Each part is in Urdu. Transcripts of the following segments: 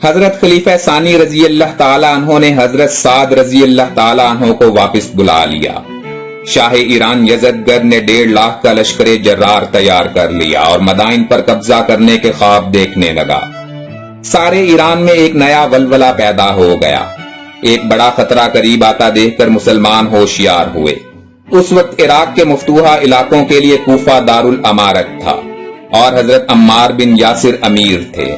حضرت خلیفہ ثانی رضی اللہ تعالیٰ عنہ نے حضرت سعد رضی اللہ تعالیٰ عنہ کو واپس بلا لیا۔ شاہ ایران یزدگرد نے 1.5 لاکھ کا لشکر جرار تیار کر لیا اور مدائن پر قبضہ کرنے کے خواب دیکھنے لگا۔ سارے ایران میں ایک نیا ولولہ پیدا ہو گیا۔ ایک بڑا خطرہ قریب آتا دیکھ کر مسلمان ہوشیار ہوئے۔ اس وقت عراق کے مفتوحہ علاقوں کے لیے کوفہ دارالامارت تھا اور حضرت عمار بن یاسر امیر تھے۔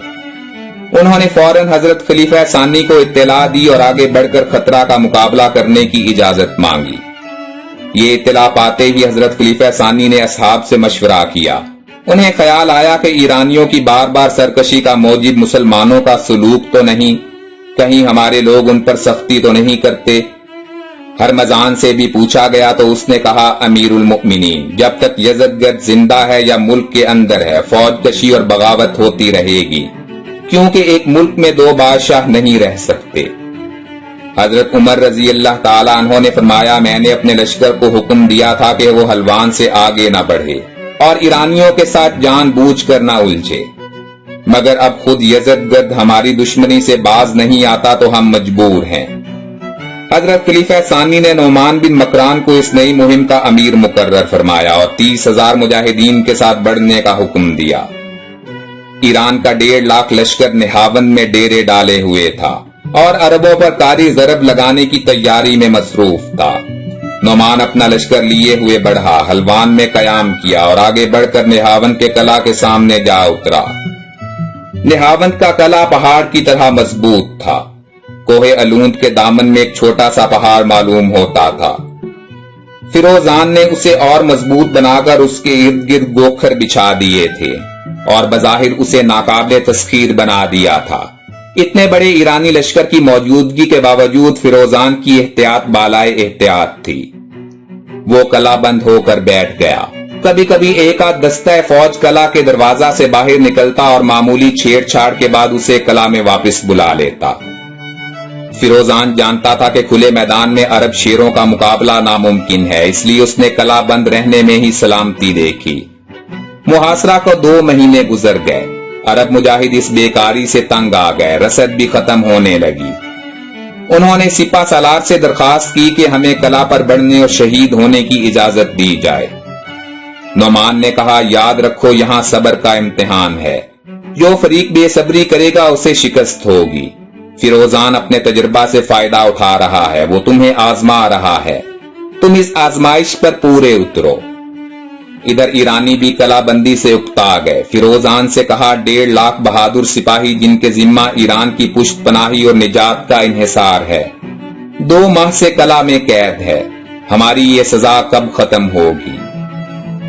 انہوں نے فوراً حضرت خلیفہ ثانی کو اطلاع دی اور آگے بڑھ کر خطرہ کا مقابلہ کرنے کی اجازت مانگی۔ یہ اطلاع پاتے ہی حضرت خلیفہ ثانی نے اصحاب سے مشورہ کیا۔ انہیں خیال آیا کہ ایرانیوں کی بار بار سرکشی کا موجب مسلمانوں کا سلوک تو نہیں، کہیں ہمارے لوگ ان پر سختی تو نہیں کرتے۔ ہرمزان سے بھی پوچھا گیا تو اس نے کہا، امیر المؤمنین، جب تک یزدگرد زندہ ہے یا ملک کے اندر ہے، فوج کشی اور بغاوت ہوتی رہے گی، کیونکہ ایک ملک میں 2 بادشاہ نہیں رہ سکتے۔ حضرت عمر رضی اللہ تعالیٰ عنہ نے فرمایا، میں نے اپنے لشکر کو حکم دیا تھا کہ وہ حلوان سے آگے نہ بڑھے اور ایرانیوں کے ساتھ جان بوجھ کر نہ الجھے، مگر اب خود یزدگرد ہماری دشمنی سے باز نہیں آتا تو ہم مجبور ہیں۔ حضرت خلیفہ ثانی نے نعمان بن مکران کو اس نئی مہم کا امیر مقرر فرمایا اور 30,000 مجاہدین کے ساتھ بڑھنے کا حکم دیا۔ ایران کا 1.5 لاکھ لشکر نہاون میں ڈیرے ڈالے ہوئے تھا اور عربوں پر کاری ضرب لگانے کی تیاری میں مصروف تھا۔ نعمان اپنا لشکر لیے ہوئے بڑھا، حلوان میں قیام کیا اور آگے بڑھ کر نہاون کے قلعہ کے سامنے جا اترا۔ نہاون کا قلعہ پہاڑ کی طرح مضبوط تھا۔ کوہ الوند کے دامن میں ایک چھوٹا سا پہاڑ معلوم ہوتا تھا۔ فیروزان نے اسے اور مضبوط بنا کر اس کے ارد گرد گوکھر بچھا دیے تھے اور بظاہر اسے ناقابل تسخیر بنا دیا تھا۔ اتنے بڑے ایرانی لشکر کی موجودگی کے باوجود فیروزان کی احتیاط بالائے احتیاط تھی۔ وہ قلعہ بند ہو کر بیٹھ گیا۔ کبھی کبھی ایک آدھ دستہ فوج قلعہ کے دروازہ سے باہر نکلتا اور معمولی چھیڑ چھاڑ کے بعد اسے قلعہ میں واپس بلا لیتا۔ فیروزان جانتا تھا کہ کھلے میدان میں عرب شیروں کا مقابلہ ناممکن ہے، اس لیے اس نے قلعہ بند رہنے میں ہی سلامتی دیکھی۔ محاصرہ کو 2 مہینے گزر گئے۔ عرب مجاہد اس بیکاری سے تنگ آ گئے، رسد بھی ختم ہونے لگی۔ انہوں نے سپہ سالار سے درخواست کی کہ ہمیں قلعہ پر بڑھنے اور شہید ہونے کی اجازت دی جائے۔ نعمان نے کہا، یاد رکھو یہاں صبر کا امتحان ہے، جو فریق بے صبری کرے گا اسے شکست ہوگی۔ فیروزان اپنے تجربہ سے فائدہ اٹھا رہا ہے، وہ تمہیں آزما رہا ہے، تم اس آزمائش پر پورے اترو۔ ادھر ایرانی بھی قلعہ بندی سے اکتا گئے۔ فیروزان سے کہا، 1.5 لاکھ بہادر سپاہی جن کے ذمہ ایران کی پشت پناہی اور نجات کا انحصار ہے، 2 ماہ سے قلعہ میں قید ہے، ہماری یہ سزا کب ختم ہوگی؟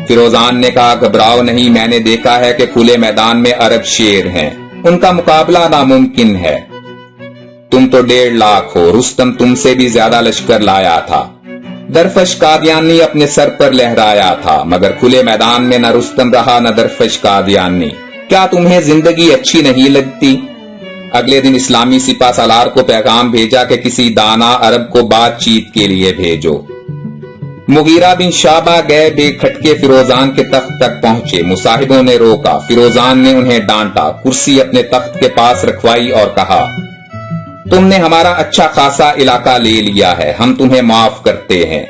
فیروزان نے کہا، گھبراؤ نہیں، میں نے دیکھا ہے کہ کھلے میدان میں عرب شیر ہیں، ان کا مقابلہ ناممکن ہے۔ تم تو 1.5 لاکھ ہو، رستم تم سے بھی زیادہ لشکر لایا تھا، درفش قادیانی اپنے سر پر لہرایا تھا، مگر کھلے میدان میں نہ رستم رہا نہ درفش قادیانی۔ کیا تمہیں زندگی اچھی نہیں لگتی؟ اگلے دن اسلامی سپہ سالار کو پیغام بھیجا کہ کسی دانا عرب کو بات چیت کے لیے بھیجو۔ مغیرہ بن شعبہ گئے بے کھٹکے فیروزان کے تخت تک پہنچے۔ مصاحبوں نے روکا، فیروزان نے انہیں ڈانٹا، کرسی اپنے تخت کے پاس رکھوائی اور کہا، تم نے ہمارا اچھا خاصا علاقہ لے لیا ہے، ہم تمہیں معاف کرتے ہیں،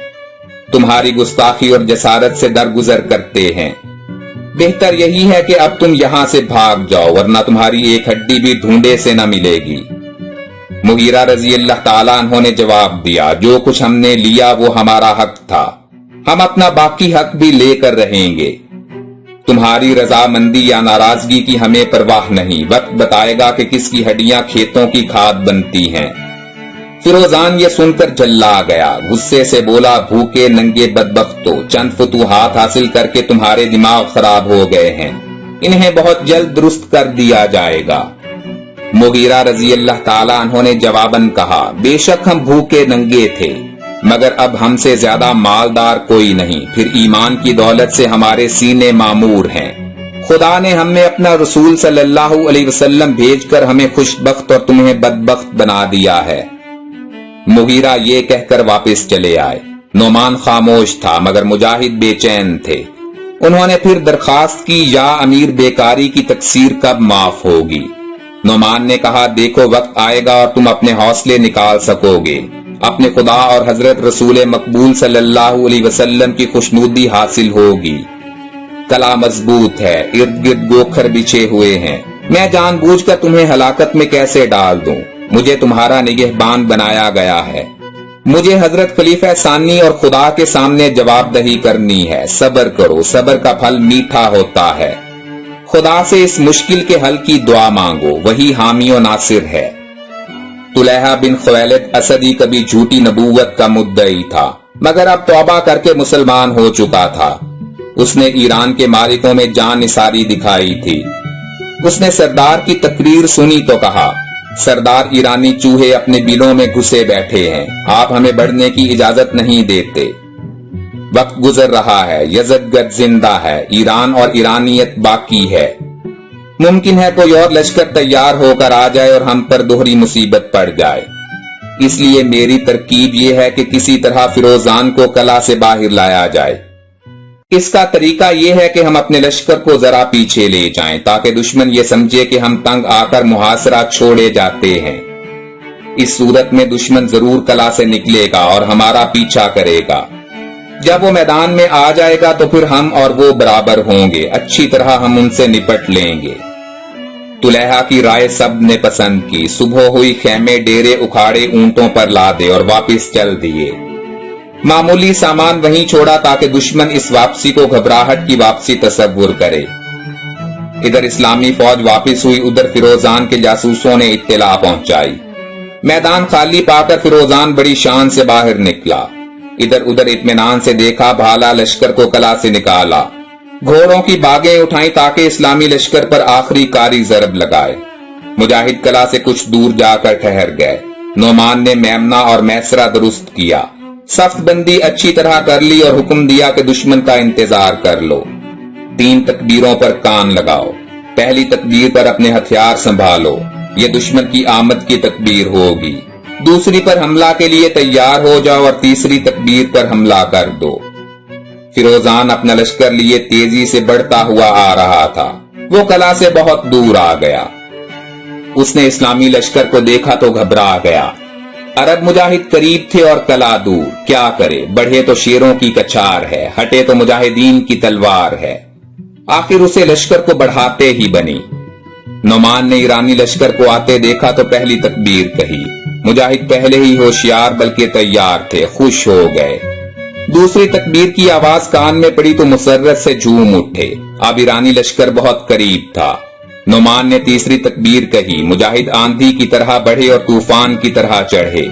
تمہاری گستاخی اور جسارت سے درگزر کرتے ہیں، بہتر یہی ہے کہ اب تم یہاں سے بھاگ جاؤ، ورنہ تمہاری ایک ہڈی بھی ڈھونڈے سے نہ ملے گی۔ مغیرہ رضی اللہ تعالیٰ عنہ نے جواب دیا، جو کچھ ہم نے لیا وہ ہمارا حق تھا، ہم اپنا باقی حق بھی لے کر رہیں گے، تمہاری رضامندی یا ناراضگی کی ہمیں پرواہ نہیں، وقت بتائے گا کہ کس کی ہڈیاں کھیتوں کی کھاد بنتی ہیں۔ فیروزان یہ سن کر جلا گیا، غصے سے بولا، بھوکے ننگے بدبختو، چند فتوحات حاصل کر کے تمہارے دماغ خراب ہو گئے ہیں، انہیں بہت جلد درست کر دیا جائے گا۔ مغیرہ رضی اللہ تعالیٰ عنہ نے جواباً کہا، بے شک ہم بھوکے ننگے تھے، مگر اب ہم سے زیادہ مالدار کوئی نہیں، پھر ایمان کی دولت سے ہمارے سینے معمور ہیں، خدا نے ہم میں اپنا رسول صلی اللہ علیہ وسلم بھیج کر ہمیں خوش بخت اور تمہیں بدبخت بنا دیا ہے۔ مغیرہ یہ کہہ کر واپس چلے آئے۔ نعمان خاموش تھا مگر مجاہد بے چین تھے۔ انہوں نے پھر درخواست کی، یا امیر بیکاری کی تقصیر کب معاف ہوگی؟ نعمان نے کہا دیکھو وقت آئے گا اور تم اپنے حوصلے نکال سکو گے، اپنے خدا اور حضرت رسول مقبول صلی اللہ علیہ وسلم کی خوشنودی حاصل ہوگی۔ کلا مضبوط ہے، ارد گرد گوکھر بچھے ہوئے ہیں، میں جان بوجھ کر تمہیں ہلاکت میں کیسے ڈال دوں؟ مجھے تمہارا نگہبان بنایا گیا ہے، مجھے حضرت خلیفہ ثانی اور خدا کے سامنے جواب دہی کرنی ہے۔ صبر کرو، صبر کا پھل میٹھا ہوتا ہے۔ خدا سے اس مشکل کے حل کی دعا مانگو، وہی حامی و ناصر ہے۔ طلحہ بن خویلد اسدی کبھی جھوٹی نبوت کا مدعی تھا، مگر اب توبہ کر کے مسلمان ہو چکا تھا۔ اس نے ایران کے معرکوں میں جان نثاری دکھائی تھی۔ اس نے سردار کی تقریر سنی تو کہا سردار ایرانی چوہے اپنے بلوں میں گھسے بیٹھے ہیں، آپ ہمیں بڑھنے کی اجازت نہیں دیتے۔ وقت گزر رہا ہے، یزدگرد زندہ ہے، ایران اور ایرانیت باقی ہے۔ ممکن ہے کوئی اور لشکر تیار ہو کر آ جائے اور ہم پر دوہری مصیبت پڑ جائے۔ اس لیے میری ترکیب یہ ہے کہ کسی طرح فیروزان کو قلعہ سے باہر لایا جائے۔ اس کا طریقہ یہ ہے کہ ہم اپنے لشکر کو ذرا پیچھے لے جائیں تاکہ دشمن یہ سمجھے کہ ہم تنگ آ کر محاصرہ چھوڑے جاتے ہیں۔ اس صورت میں دشمن ضرور قلعہ سے نکلے گا اور ہمارا پیچھا کرے گا۔ جب وہ میدان میں آ جائے گا تو پھر ہم اور وہ برابر ہوں گے، اچھی طرح ہم ان سے نپٹ لیں گے۔ طلحہ کی رائے سب نے پسند کی۔ صبح ہوئی، خیمے ڈیرے اکھاڑے، اونٹوں پر لادے اور واپس چل دیے۔ معمولی سامان وہیں چھوڑا تاکہ دشمن اس واپسی کو گھبراہٹ کی واپسی تصور کرے۔ ادھر اسلامی فوج واپس ہوئی، ادھر فیروزان کے جاسوسوں نے اطلاع پہنچائی۔ میدان خالی پا کر فیروزان بڑی شان سے باہر نکلا۔ ادھر ادھر اطمینان سے دیکھا، بھالا لشکر کو قلعہ سے نکالا، گھوڑوں کی باگیں اٹھائیں تاکہ اسلامی لشکر پر آخری کاری ضرب لگائے۔ مجاہد قلعہ سے کچھ دور جا کر ٹھہر گئے۔ نعمان نے میمنہ اور میسرہ درست کیا، صف بندی اچھی طرح کر لی اور حکم دیا کہ دشمن کا انتظار کر لو۔ 3 تکبیروں پر کان لگاؤ۔ پہلی تکبیر پر اپنے ہتھیار سنبھالو، یہ دشمن کی آمد کی تکبیر ہوگی۔ دوسری پر حملہ کے لیے تیار ہو جاؤ اور تیسری تکبیر پر حملہ کر دو۔ فیروزان اپنا لشکر لیے تیزی سے بڑھتا ہوا آ رہا تھا۔ وہ قلعہ سے بہت دور آ گیا۔ اس نے اسلامی لشکر کو دیکھا تو گھبرا گیا۔ عرب مجاہد قریب تھے اور قلعہ دور، کیا کرے؟ بڑھے تو شیروں کی کچار ہے، ہٹے تو مجاہدین کی تلوار ہے۔ آخر اسے لشکر کو بڑھاتے ہی بنی۔ نعمان نے ایرانی لشکر کو آتے دیکھا تو پہلی تکبیر کہی۔ مجاہد پہلے ہی ہوشیار بلکہ تیار تھے، خوش ہو گئے۔ دوسری تکبیر کی آواز کان میں پڑی تو مسرت سے جھوم اٹھے۔ اب ایرانی لشکر بہت قریب تھا۔ نعمان نے تیسری تکبیر کہی۔ مجاہد آندھی کی طرح بڑھے اور طوفان کی طرح چڑھے۔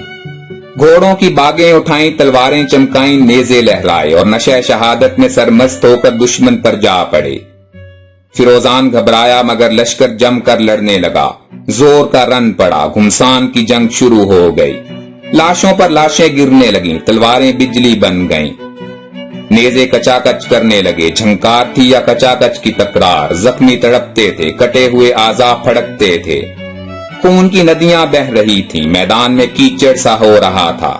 گھوڑوں کی باگیں اٹھائیں، تلواریں چمکائیں، نیزے لہرائے اور نشہ شہادت میں سرمست ہو کر دشمن پر جا پڑے۔ فیروزان گھبرایا مگر لشکر جم کر لڑنے لگا۔ زور کا رن پڑا، گھمسان کی جنگ شروع ہو گئی۔ لاشوں پر لاشیں گرنے لگیں، تلواریں بجلی بن گئیں، نیزے کچا کچ کرنے لگے۔ جھنکار تھی یا کچا کچ کی تکرار، زخمی تڑپتے تھے، کٹے ہوئے اعضاء پھڑکتے تھے، خون کی ندیاں بہہ رہی تھیں، میدان میں کیچڑ سا ہو رہا تھا۔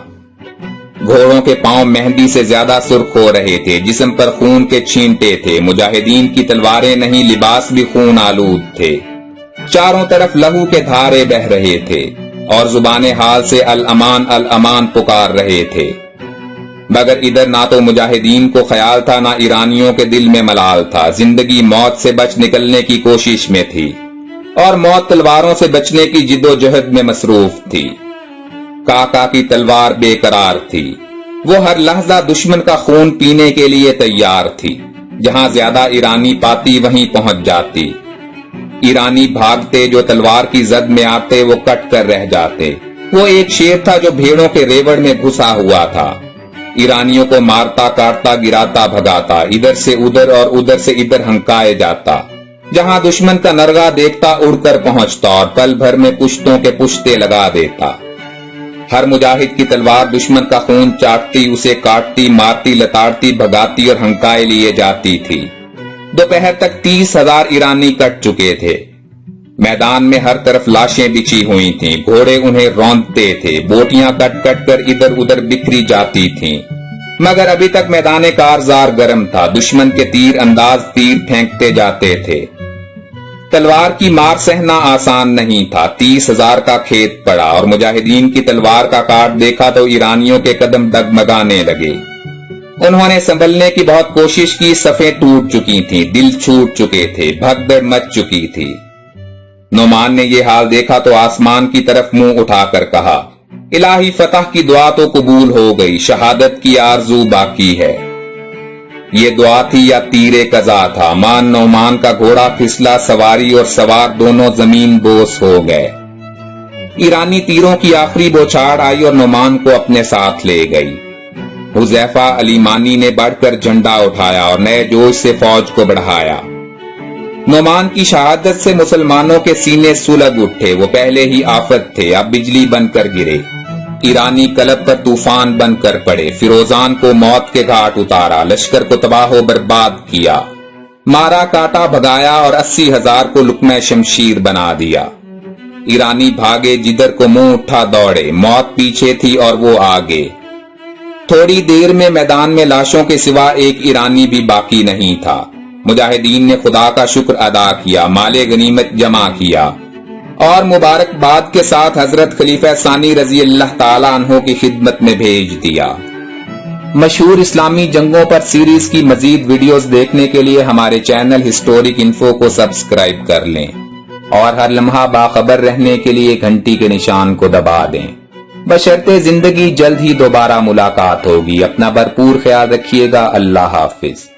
گھوڑوں کے پاؤں مہندی سے زیادہ سرخ ہو رہے تھے، جسم پر خون کے چھینٹے تھے۔ مجاہدین کی تلواریں نہیں، لباس بھی خون آلود تھے۔ چاروں طرف لہو کے دھارے بہہ رہے تھے اور زبان حال سے الامان الامان پکار رہے تھے، مگر ادھر نہ تو مجاہدین کو خیال تھا نہ ایرانیوں کے دل میں ملال تھا۔ زندگی موت سے بچ نکلنے کی کوشش میں تھی اور موت تلواروں سے بچنے کی جد و جہد میں مصروف تھی۔ کاکا کی تلوار بے قرار تھی، وہ ہر لحظہ دشمن کا خون پینے کے لیے تیار تھی۔ جہاں زیادہ ایرانی پاتی وہیں پہنچ جاتی۔ ایرانی بھاگتے، جو تلوار کی زد میں آتے وہ کٹ کر رہ جاتے۔ وہ ایک شیر تھا جو بھیڑوں کے ریوڑ میں گھسا ہوا تھا، ایرانیوں کو مارتا کاٹتا گراتا بھگاتا، ادھر سے ادھر اور ادھر سے ادھر ہنکائے جاتا۔ جہاں دشمن کا نرغہ دیکھتا اڑ کر پہنچتا اور پل بھر میں پشتوں کے پشتے لگا دیتا۔ ہر مجاہد کی تلوار دشمن کا خون چاٹتی، اسے کاٹتی، مارتی، لتاڑتی، بھگاتی اور ہنکائے لیے جاتی تھی۔ دوپہر تک 30,000 ایرانی کٹ چکے تھے۔ میدان میں ہر طرف لاشیں بچھی ہوئی تھیں، گھوڑے انہیں روندتے تھے، بوٹیاں کٹ کٹ کر ادھر ادھر بکھری جاتی تھیں، مگر ابھی تک میدان کارزار گرم تھا۔ دشمن کے تیر انداز تیر پھینکتے جاتے تھے۔ تلوار کی مار سہنا آسان نہیں تھا، 30,000 کا کھیت پڑا اور مجاہدین کی تلوار کا کاٹ دیکھا تو ایرانیوں کے قدم ڈگمگانے لگے۔ انہوں نے سنبھلنے کی بہت کوشش کی، صفیں ٹوٹ چکی تھیں، دل چھوٹ چکے تھے، بھگدڑ مچ چکی تھی۔ نعمان نے یہ حال دیکھا تو آسمان کی طرف منہ اٹھا کر کہا، الہی فتح کی دعا تو قبول ہو گئی، شہادت کی آرزو باقی ہے۔ یہ دعا تھی یا تیر قضا تھا؟ نعمان کا گھوڑا پھسلا، سواری اور سوار دونوں زمین بوس ہو گئے۔ ایرانی تیروں کی آخری بوچھاڑ آئی اور نعمان کو اپنے ساتھ لے گئی۔ حذیفہ علیمانی نے بڑھ کر جھنڈا اٹھایا اور نئے جوش سے فوج کو بڑھایا۔ نعمان کی شہادت سے مسلمانوں کے سینے سلگ اٹھے، وہ پہلے ہی آفت تھے، اب بجلی بن کر گرے۔ ایرانی کلب پر طوفان بن کر پڑے، فیروزان کو موت کے گھاٹ اتارا، لشکر کو تباہ و برباد کیا، مارا کاٹا بھگایا اور 80,000 کو لقمہ شمشیر بنا دیا۔ ایرانی بھاگے، جدھر کو منہ اٹھا دوڑے، موت پیچھے تھی اور وہ آگے۔ تھوڑی دیر میں میدان میں لاشوں کے سوا ایک ایرانی بھی باقی نہیں تھا۔ مجاہدین نے خدا کا شکر ادا کیا، مال غنیمت جمع کیا اور مبارکباد کے ساتھ حضرت خلیفہ ثانی رضی اللہ تعالیٰ عنہ کی خدمت میں بھیج دیا۔ مشہور اسلامی جنگوں پر سیریز کی مزید ویڈیوز دیکھنے کے لیے ہمارے چینل ہسٹورک انفو کو سبسکرائب کر لیں اور ہر لمحہ باخبر رہنے کے لیے گھنٹی کے نشان کو دبا دیں۔ بشرطِ زندگی جلد ہی دوبارہ ملاقات ہوگی۔ اپنا بھرپور خیال رکھیے گا۔ اللہ حافظ۔